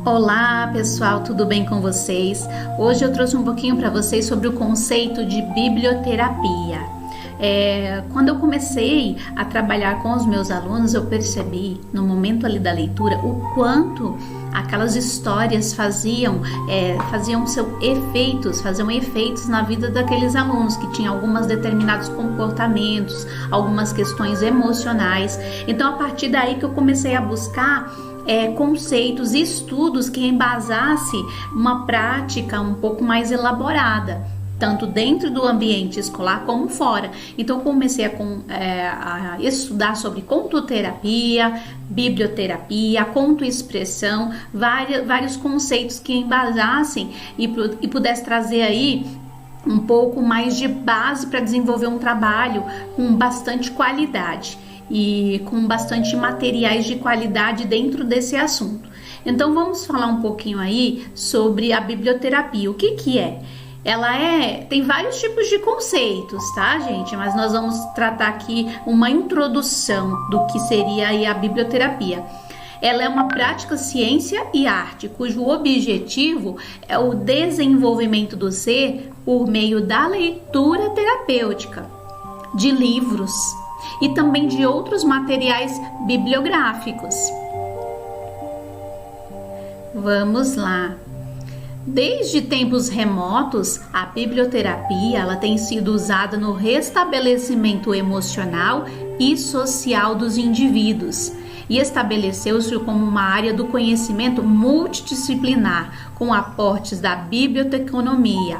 Olá pessoal, tudo bem com vocês? Hoje eu trouxe um pouquinho para vocês sobre o conceito de biblioterapia. Quando eu comecei a trabalhar com os meus alunos, eu percebi no momento ali da leitura o quanto aquelas histórias faziam efeitos na vida daqueles alunos que tinham alguns determinados comportamentos, algumas questões emocionais. Então, a partir daí que eu comecei a buscar conceitos e estudos que embasasse uma prática um pouco mais elaborada, tanto dentro do ambiente escolar como fora. Então comecei a estudar sobre contoterapia, biblioterapia, contoexpressão, vários conceitos que embasassem e pudesse trazer aí um pouco mais de base para desenvolver um trabalho com bastante qualidade e com bastante materiais de qualidade dentro desse assunto. Então vamos falar um pouquinho aí sobre a biblioterapia. O que é? Ela tem vários tipos de conceitos, tá, gente? Mas nós vamos tratar aqui uma introdução do que seria aí a biblioterapia. Ela é uma prática ciência e arte, cujo objetivo é o desenvolvimento do ser por meio da leitura terapêutica, de livros e também de outros materiais bibliográficos. Vamos lá. Desde tempos remotos, a biblioterapia ela tem sido usada no restabelecimento emocional e social dos indivíduos e estabeleceu-se como uma área do conhecimento multidisciplinar, com aportes da biblioteconomia,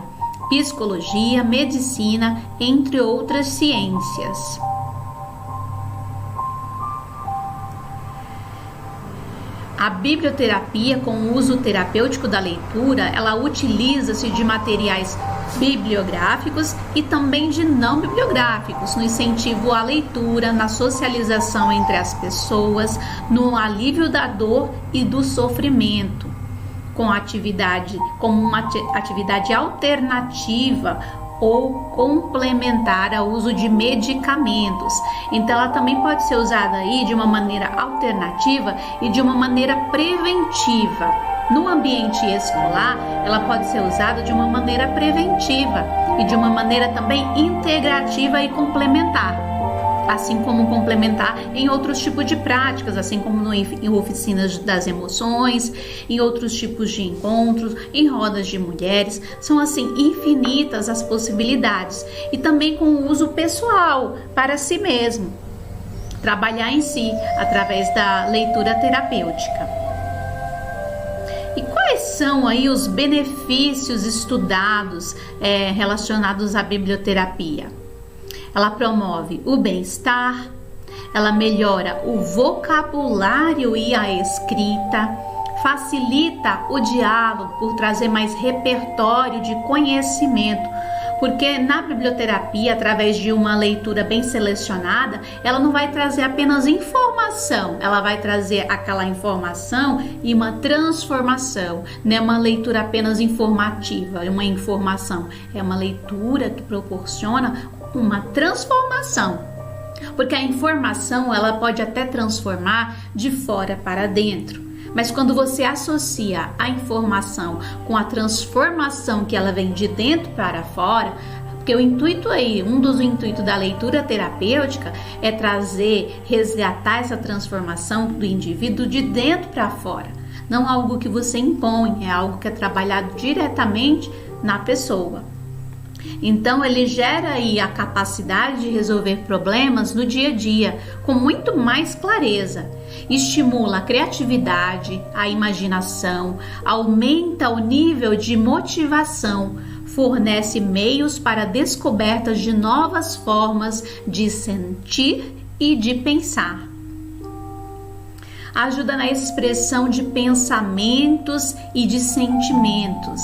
psicologia, medicina, entre outras ciências. A biblioterapia, com o uso terapêutico da leitura, ela utiliza-se de materiais bibliográficos e também de não bibliográficos, no incentivo à leitura, na socialização entre as pessoas, no alívio da dor e do sofrimento, como uma atividade alternativa ou complementar ao uso de medicamentos. Então ela também pode ser usada aí de uma maneira alternativa e de uma maneira preventiva. No ambiente escolar, ela pode ser usada de uma maneira preventiva e de uma maneira também integrativa e complementar, assim como complementar em outros tipos de práticas, assim como em oficinas das emoções, em outros tipos de encontros, em rodas de mulheres. São assim infinitas as possibilidades, e também com o uso pessoal para si mesmo, trabalhar em si através da leitura terapêutica. E quais são aí os benefícios estudados relacionados à biblioterapia? Ela promove o bem-estar, ela melhora o vocabulário e a escrita, facilita o diálogo por trazer mais repertório de conhecimento, porque na biblioterapia, através de uma leitura bem selecionada, ela não vai trazer apenas informação, ela vai trazer aquela informação e uma transformação. Não é uma leitura apenas informativa, é uma informação, é uma leitura que proporciona uma transformação, porque a informação ela pode até transformar de fora para dentro, mas quando você associa a informação com a transformação que ela vem de dentro para fora, porque um dos intuitos da leitura terapêutica é resgatar essa transformação do indivíduo de dentro para fora, não algo que você impõe, é algo que é trabalhado diretamente na pessoa. Então ele gera aí a capacidade de resolver problemas no dia a dia com muito mais clareza, estimula a criatividade, a imaginação, aumenta o nível de motivação, fornece meios para descobertas de novas formas de sentir e de pensar. Ajuda na expressão de pensamentos e de sentimentos.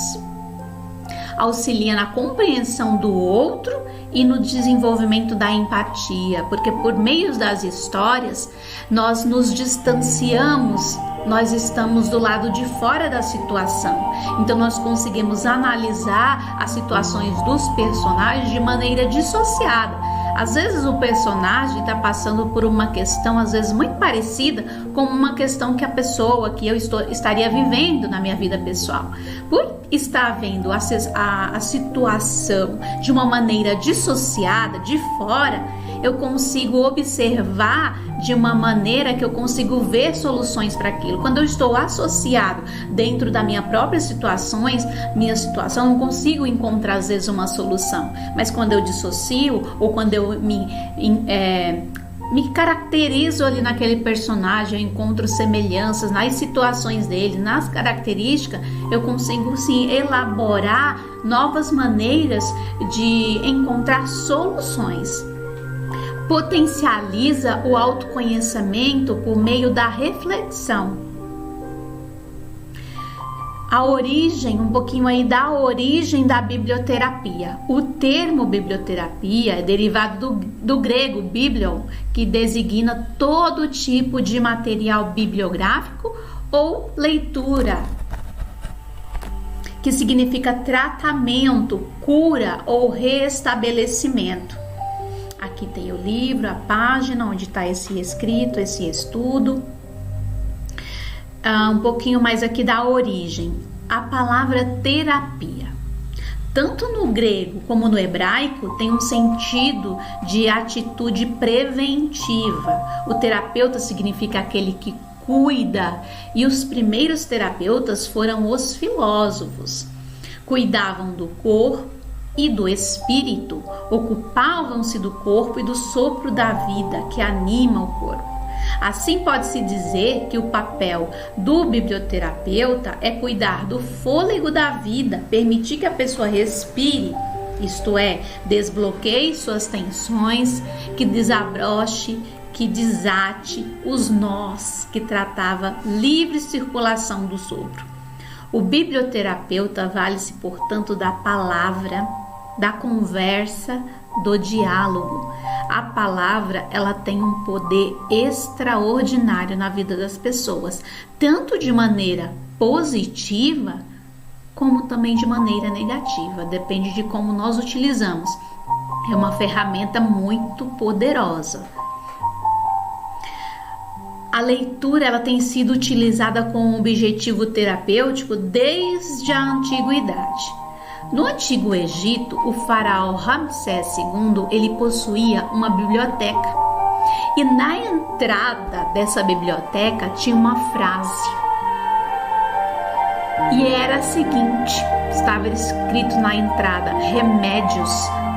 Auxilia na compreensão do outro e no desenvolvimento da empatia, porque por meio das histórias nós nos distanciamos, nós estamos do lado de fora da situação, então nós conseguimos analisar as situações dos personagens de maneira dissociada. Às vezes o personagem está passando por uma questão, às vezes muito parecida com uma questão que a pessoa que eu estaria vivendo na minha vida pessoal. Por estar vendo a situação de uma maneira dissociada, de fora, eu consigo observar de uma maneira que eu consigo ver soluções para aquilo. Quando eu estou associado dentro da minha própria situação, eu não consigo encontrar às vezes uma solução. Mas quando eu dissocio ou quando eu me caracterizo ali naquele personagem, eu encontro semelhanças nas situações dele, nas características, eu consigo sim elaborar novas maneiras de encontrar soluções. Potencializa o autoconhecimento por meio da reflexão. A origem, um pouquinho aí da origem da biblioterapia. O termo biblioterapia é derivado do grego biblion, que designa todo tipo de material bibliográfico ou leitura, que significa tratamento, cura ou restabelecimento. Aqui tem o livro, a página onde está esse escrito, esse estudo. Um pouquinho mais aqui da origem. A palavra terapia, tanto no grego como no hebraico, tem um sentido de atitude preventiva. O terapeuta significa aquele que cuida, e os primeiros terapeutas foram os filósofos. Cuidavam do corpo e do espírito, ocupavam-se do corpo e do sopro da vida que anima o corpo. Assim pode-se dizer que o papel do biblioterapeuta é cuidar do fôlego da vida, permitir que a pessoa respire, isto é, desbloqueie suas tensões, que desabroche, que desate os nós, que tratava livre circulação do sopro. O biblioterapeuta vale-se, portanto, da palavra, da conversa, do diálogo. A palavra, ela tem um poder extraordinário na vida das pessoas, tanto de maneira positiva, como também de maneira negativa, depende de como nós utilizamos. É uma ferramenta muito poderosa. A leitura, ela tem sido utilizada com objetivo terapêutico desde a antiguidade. No Antigo Egito, o faraó Ramsés II, ele possuía uma biblioteca. E na entrada dessa biblioteca tinha uma frase. E era a seguinte, estava escrito na entrada: remédios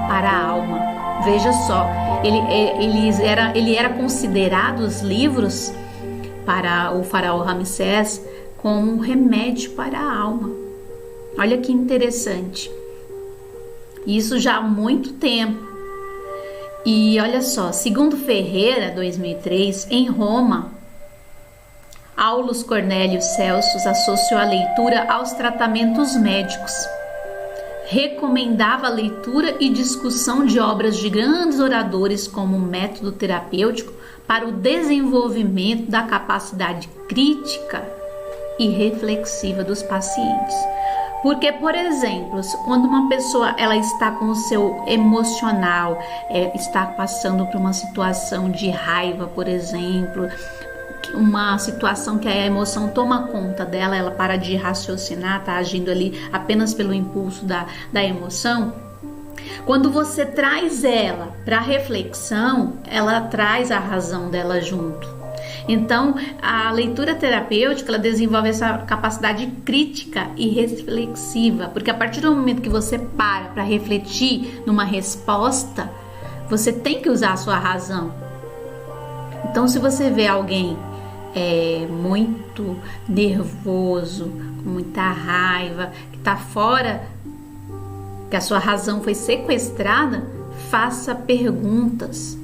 para a alma. Veja só, ele era considerado os livros para o faraó Ramsés como um remédio para a alma. Olha que interessante. Isso já há muito tempo. E olha só, segundo Ferreira, 2003, em Roma, Aulus Cornelius Celsus associou a leitura aos tratamentos médicos. Recomendava a leitura e discussão de obras de grandes oradores como método terapêutico para o desenvolvimento da capacidade crítica e reflexiva dos pacientes. Porque, por exemplo, quando uma pessoa ela está com o seu emocional, está passando por uma situação de raiva, por exemplo, uma situação que a emoção toma conta dela, ela para de raciocinar, está agindo ali apenas pelo impulso da emoção. Quando você traz ela para reflexão, ela traz a razão dela junto. Então, a leitura terapêutica, ela desenvolve essa capacidade crítica e reflexiva, porque a partir do momento que você para refletir numa resposta, você tem que usar a sua razão. Então, se você vê alguém muito nervoso, com muita raiva, que está fora, que a sua razão foi sequestrada, faça perguntas.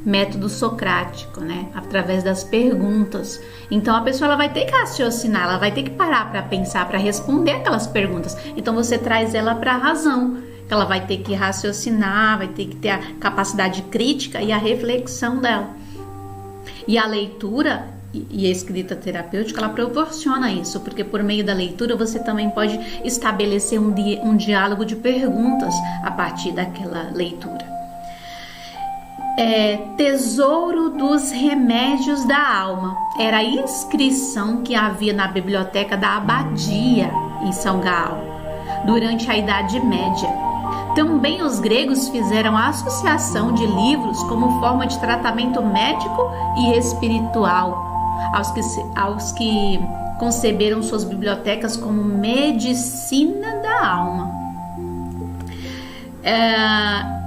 Método socrático, né? Através das perguntas. Então a pessoa ela vai ter que raciocinar, ela vai ter que parar para pensar, para responder aquelas perguntas. Então você traz ela para a razão. Ela vai ter que raciocinar, vai ter que ter a capacidade crítica e a reflexão dela. E a leitura e a escrita terapêutica, ela proporciona isso, porque por meio da leitura você também pode estabelecer um diálogo de perguntas a partir daquela leitura. Tesouro dos remédios da alma. Era a inscrição que havia na biblioteca da abadia em São Galo, durante a Idade Média. Também os gregos fizeram a associação de livros como forma de tratamento médico e espiritual, aos que conceberam suas bibliotecas como medicina da alma.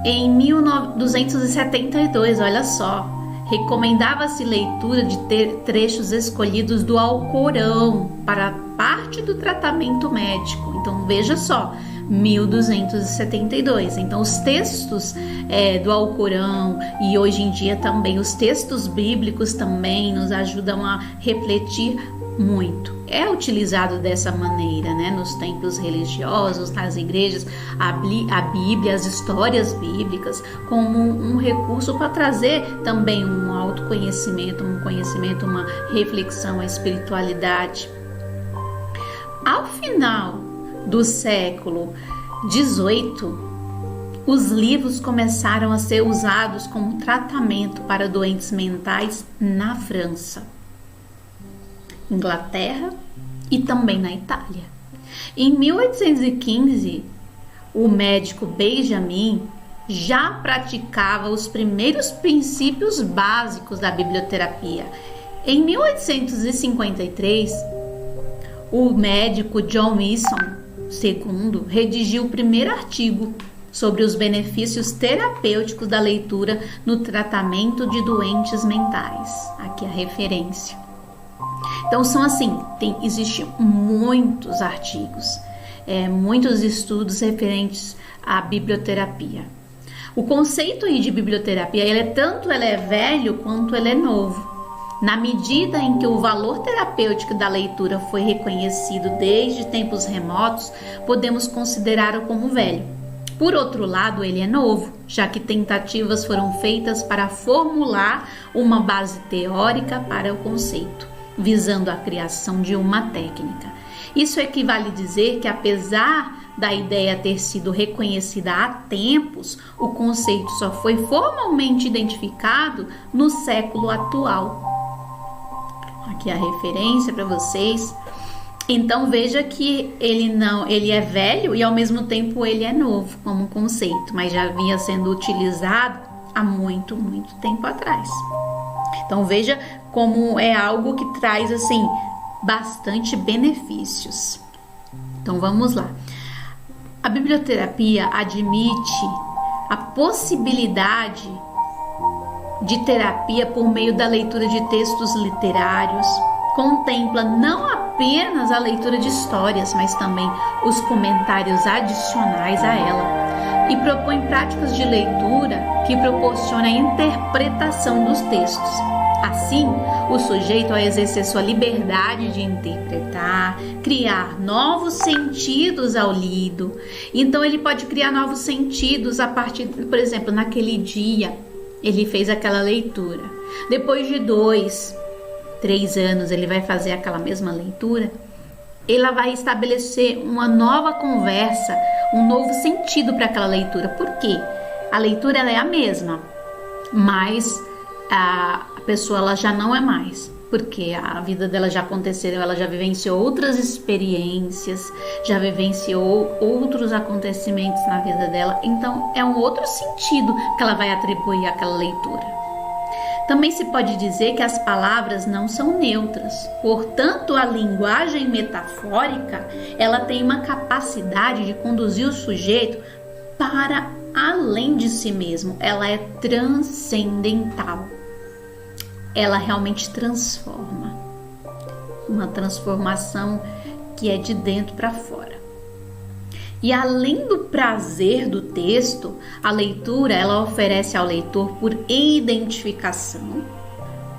Em 1272, olha só, recomendava-se leitura de trechos escolhidos do Alcorão para parte do tratamento médico. Então veja só, 1272. Então os textos do Alcorão e hoje em dia também os textos bíblicos também nos ajudam a refletir muito. É utilizado dessa maneira, né? Nos templos religiosos, nas igrejas, a Bíblia, as histórias bíblicas, como um recurso para trazer também um autoconhecimento, um conhecimento, uma reflexão, a espiritualidade. Ao final do século XVIII, os livros começaram a ser usados como tratamento para doentes mentais na França, Inglaterra e também na Itália. Em 1815, o médico Benjamin já praticava os primeiros princípios básicos da biblioterapia. Em 1853, o médico John Wilson II redigiu o primeiro artigo sobre os benefícios terapêuticos da leitura no tratamento de doentes mentais. Aqui a referência. Então são assim, existem muitos artigos, muitos estudos referentes à biblioterapia. O conceito aí de biblioterapia, tanto ele é velho quanto ele é novo. Na medida em que o valor terapêutico da leitura foi reconhecido desde tempos remotos, podemos considerá-lo como velho. Por outro lado, ele é novo, já que tentativas foram feitas para formular uma base teórica para o conceito, visando a criação de uma técnica. Isso equivale a dizer que, apesar da ideia ter sido reconhecida há tempos, o conceito só foi formalmente identificado no século atual. Aqui a referência para vocês. Então veja que ele é velho e ao mesmo tempo ele é novo como conceito, mas já vinha sendo utilizado há muito tempo atrás. Então veja como é algo que traz assim bastante benefícios. Então vamos lá. A biblioterapia admite a possibilidade de terapia por meio da leitura de textos literários, contempla não apenas a leitura de histórias, mas também os comentários adicionais a ela, e propõe práticas de leitura que proporcionam a interpretação dos textos. Assim, o sujeito, ao exercer sua liberdade de interpretar, criar novos sentidos ao lido. Então, ele pode criar novos sentidos a partir, por exemplo, naquele dia, ele fez aquela leitura. Depois de 2, 3 anos, ele vai fazer aquela mesma leitura. Ela vai estabelecer uma nova conversa, um novo sentido para aquela leitura. Por quê? A leitura ela é a mesma, mas a pessoa ela já não é mais, porque a vida dela já aconteceu, ela já vivenciou outras experiências, já vivenciou outros acontecimentos na vida dela, então é um outro sentido que ela vai atribuir àquela leitura. Também se pode dizer que as palavras não são neutras, portanto a linguagem metafórica ela tem uma capacidade de conduzir o sujeito para além de si mesmo, ela é transcendental. Ela realmente transforma, uma transformação que é de dentro para fora. E além do prazer do texto, a leitura ela oferece ao leitor por identificação,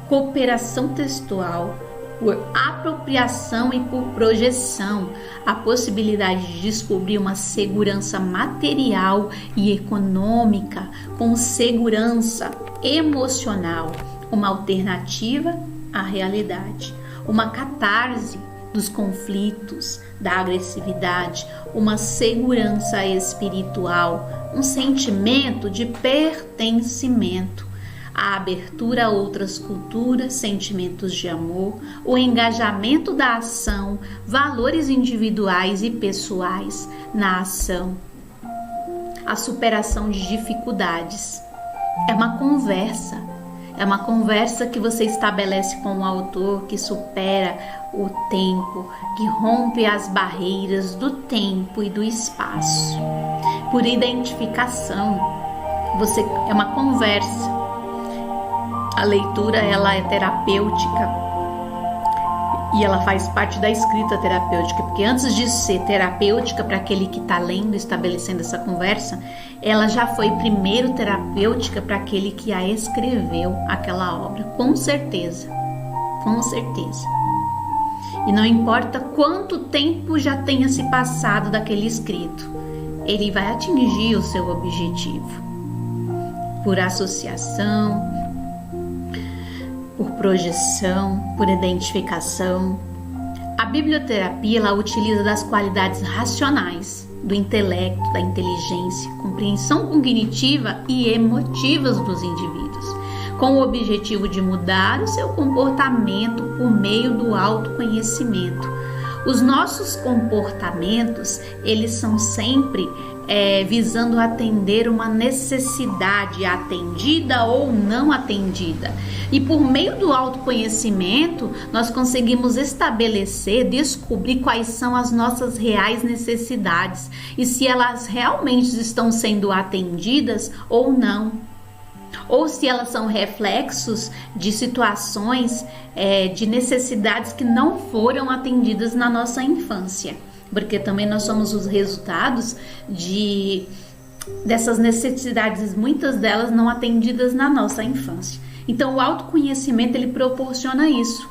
cooperação textual, por apropriação e por projeção, a possibilidade de descobrir uma segurança material e econômica com segurança emocional, uma alternativa à realidade, uma catarse dos conflitos, da agressividade, uma segurança espiritual, um sentimento de pertencimento, a abertura a outras culturas, sentimentos de amor, o engajamento da ação, valores individuais e pessoais na ação, a superação de dificuldades. É uma conversa que você estabelece com o autor, que supera o tempo, que rompe as barreiras do tempo e do espaço. Por identificação, é uma conversa. A leitura, ela é terapêutica e ela faz parte da escrita terapêutica, porque antes de ser terapêutica para aquele que está lendo, estabelecendo essa conversa, ela já foi primeiro terapêutica para aquele que a escreveu, aquela obra, com certeza, com certeza. E não importa quanto tempo já tenha se passado daquele escrito, ele vai atingir o seu objetivo. Por associação, por projeção, por identificação. A biblioterapia, ela utiliza das qualidades racionais, do intelecto, da inteligência, compreensão cognitiva e emotivas dos indivíduos, com o objetivo de mudar o seu comportamento por meio do autoconhecimento. Os nossos comportamentos, eles são sempre visando atender uma necessidade atendida ou não atendida. E por meio do autoconhecimento, nós conseguimos estabelecer, descobrir quais são as nossas reais necessidades e se elas realmente estão sendo atendidas ou não. Ou se elas são reflexos de situações, de necessidades que não foram atendidas na nossa infância. Porque também nós somos os resultados dessas necessidades, muitas delas não atendidas na nossa infância. Então o autoconhecimento, ele proporciona isso.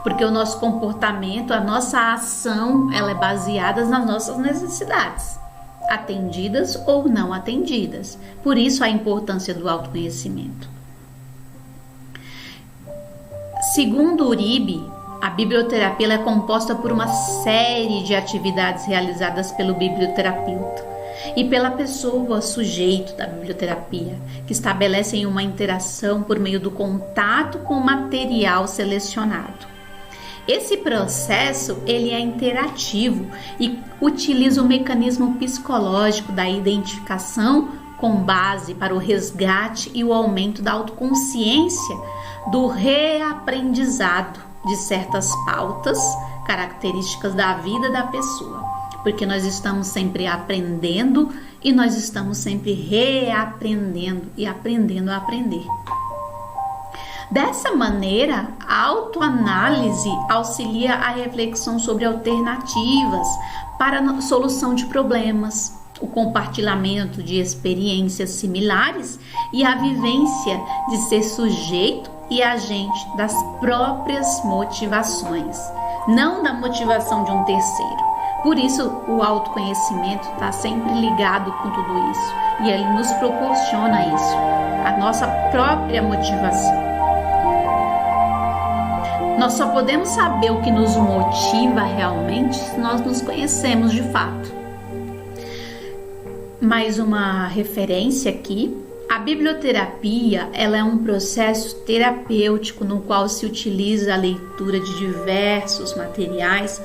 Porque o nosso comportamento, a nossa ação, ela é baseada nas nossas necessidades, atendidas ou não atendidas. Por isso a importância do autoconhecimento. Segundo Uribe, a biblioterapia é composta por uma série de atividades realizadas pelo biblioterapeuta e pela pessoa sujeito da biblioterapia, que estabelecem uma interação por meio do contato com o material selecionado. Esse processo, ele é interativo e utiliza o mecanismo psicológico da identificação com base para o resgate e o aumento da autoconsciência, do reaprendizado de certas pautas, características da vida da pessoa, porque nós estamos sempre aprendendo e nós estamos sempre reaprendendo e aprendendo a aprender. Dessa maneira, a autoanálise auxilia a reflexão sobre alternativas para a solução de problemas, o compartilhamento de experiências similares e a vivência de ser sujeito e agente das próprias motivações, não da motivação de um terceiro. Por isso, o autoconhecimento está sempre ligado com tudo isso e ele nos proporciona isso, a nossa própria motivação. Nós só podemos saber o que nos motiva realmente se nós nos conhecemos de fato. Mais uma referência aqui. A biblioterapia, ela é um processo terapêutico no qual se utiliza a leitura de diversos materiais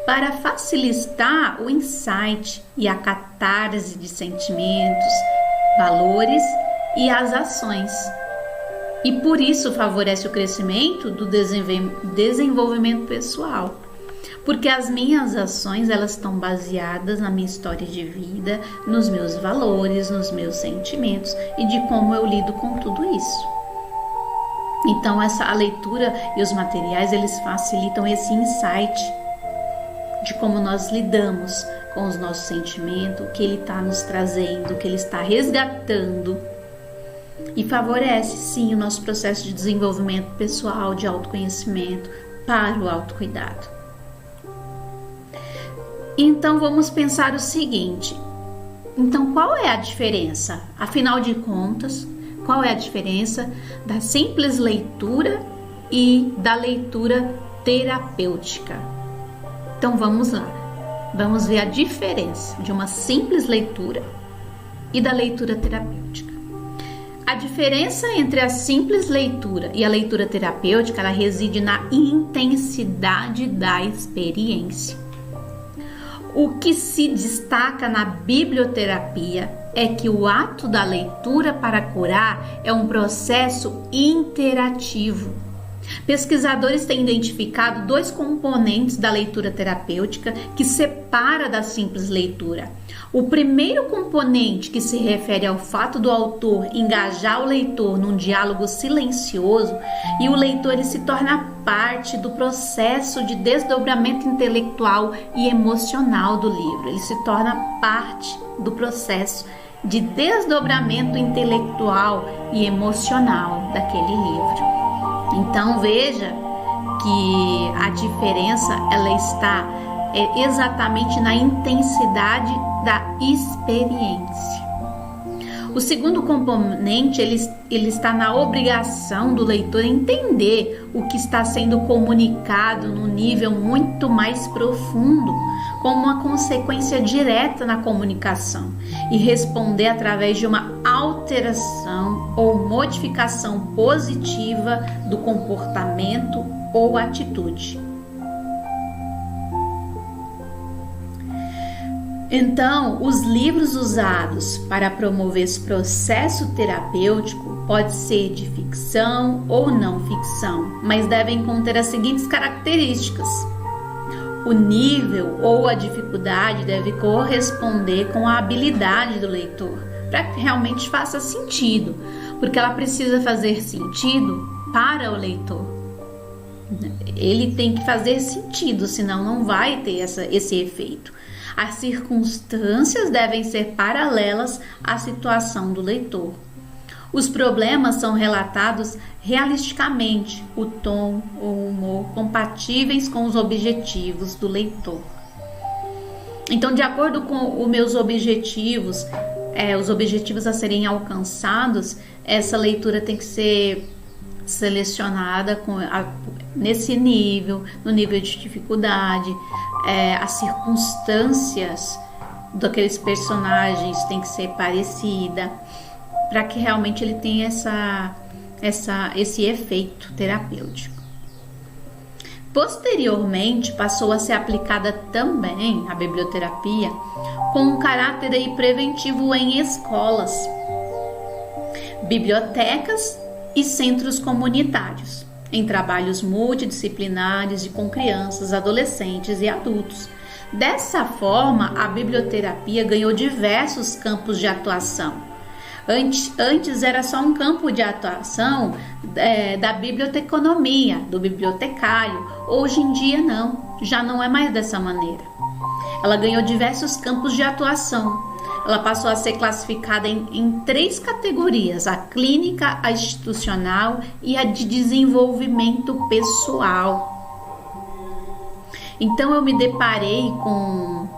para facilitar o insight e a catarse de sentimentos, valores e as ações. E por isso favorece o crescimento do desenvolvimento pessoal. Porque as minhas ações, elas estão baseadas na minha história de vida, nos meus valores, nos meus sentimentos e de como eu lido com tudo isso. Então a leitura e os materiais, eles facilitam esse insight de como nós lidamos com os nossos sentimentos, o que ele está nos trazendo, o que ele está resgatando. E favorece, sim, o nosso processo de desenvolvimento pessoal, de autoconhecimento, para o autocuidado. Então vamos pensar o seguinte, então qual é a diferença? Afinal de contas, qual é a diferença da simples leitura e da leitura terapêutica? Então vamos lá, vamos ver a diferença de uma simples leitura e da leitura terapêutica. A diferença entre a simples leitura e a leitura terapêutica, ela reside na intensidade da experiência. O que se destaca na biblioterapia é que o ato da leitura para curar é um processo interativo. Pesquisadores têm identificado 2 componentes da leitura terapêutica que separa da simples leitura. O primeiro componente, que se refere ao fato do autor engajar o leitor num diálogo silencioso, e o leitor ele se torna parte do processo de desdobramento intelectual e emocional do livro. Ele se torna parte do processo de desdobramento intelectual e emocional daquele livro. Então veja que a diferença ela está exatamente na intensidade da experiência. O segundo componente ele está na obrigação do leitor entender o que está sendo comunicado num nível muito mais profundo, como uma consequência direta na comunicação, e responder através de uma alteração ou modificação positiva do comportamento ou atitude. Então, os livros usados para promover esse processo terapêutico pode ser de ficção ou não ficção, mas devem conter as seguintes características. O nível ou a dificuldade deve corresponder com a habilidade do leitor, para que realmente faça sentido, porque ela precisa fazer sentido para o leitor. Ele tem que fazer sentido, senão não vai ter esse efeito. As circunstâncias devem ser paralelas à situação do leitor. Os problemas são relatados realisticamente, o tom, o humor, compatíveis com os objetivos do leitor. Então, de acordo com os meus objetivos, os objetivos a serem alcançados, essa leitura tem que ser selecionada nesse nível, no nível de dificuldade, as circunstâncias daqueles personagens tem que ser parecida, para que realmente ele tenha esse efeito terapêutico. Posteriormente, passou a ser aplicada também a biblioterapia com um caráter preventivo em escolas, bibliotecas e centros comunitários, em trabalhos multidisciplinares com crianças, adolescentes e adultos. Dessa forma, a biblioterapia ganhou diversos campos de atuação. Antes era só um campo de atuação da biblioteconomia, do bibliotecário. Hoje em dia não, já não é mais dessa maneira. Ela ganhou diversos campos de atuação. Ela passou a ser classificada em 3 categorias: a clínica, a institucional e a de desenvolvimento pessoal. Então eu me deparei com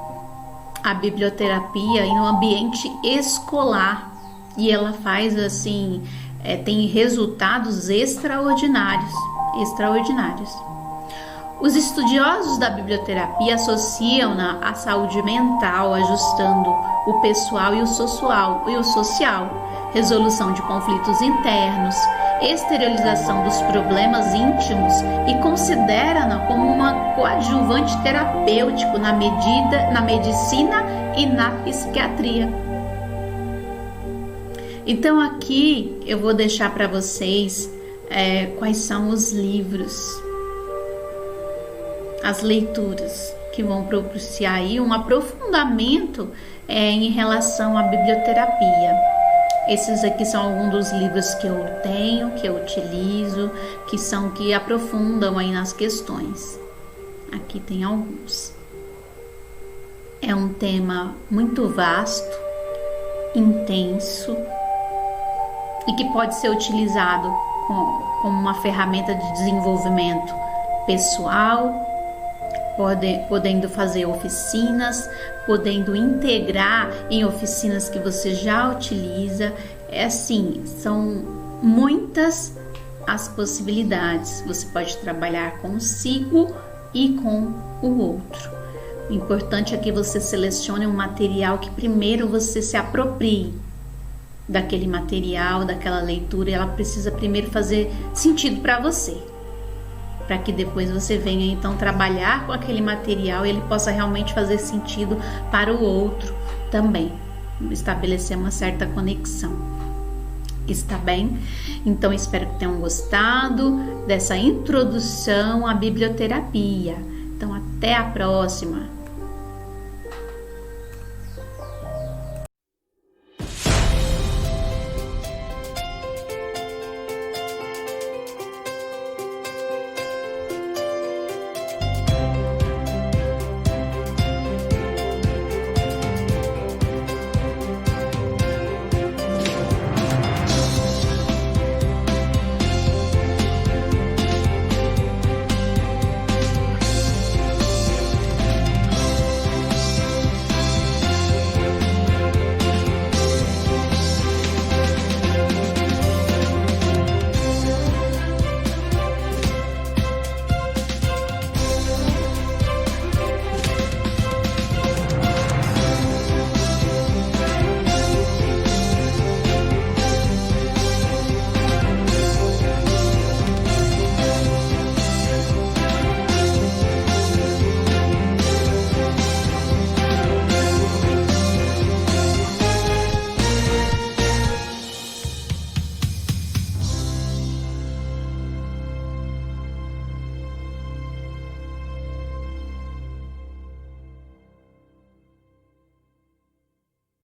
a biblioterapia em um ambiente escolar e ela faz assim, tem resultados extraordinários. Os estudiosos da biblioterapia associam-na à saúde mental, ajustando o pessoal e o social, resolução de conflitos internos, exteriorização dos problemas íntimos, e considera-na como uma coadjuvante terapêutico na medicina e na psiquiatria. Então aqui eu vou deixar para vocês quais são os livros, as leituras que vão propiciar aí um aprofundamento em relação à biblioterapia. Esses aqui são alguns dos livros que eu tenho, que eu utilizo, que aprofundam aí nas questões. Aqui tem alguns. É um tema muito vasto, intenso e que pode ser utilizado como uma ferramenta de desenvolvimento pessoal, podendo fazer oficinas, podendo integrar em oficinas que você já utiliza. São muitas as possibilidades. Você pode trabalhar consigo e com o outro. O importante é que você selecione um material que primeiro você se aproprie, daquele material, daquela leitura, ela precisa primeiro fazer sentido para você, para que depois você venha então trabalhar com aquele material e ele possa realmente fazer sentido para o outro também, estabelecer uma certa conexão. Está bem? Então espero que tenham gostado dessa introdução à biblioterapia. Então até a próxima!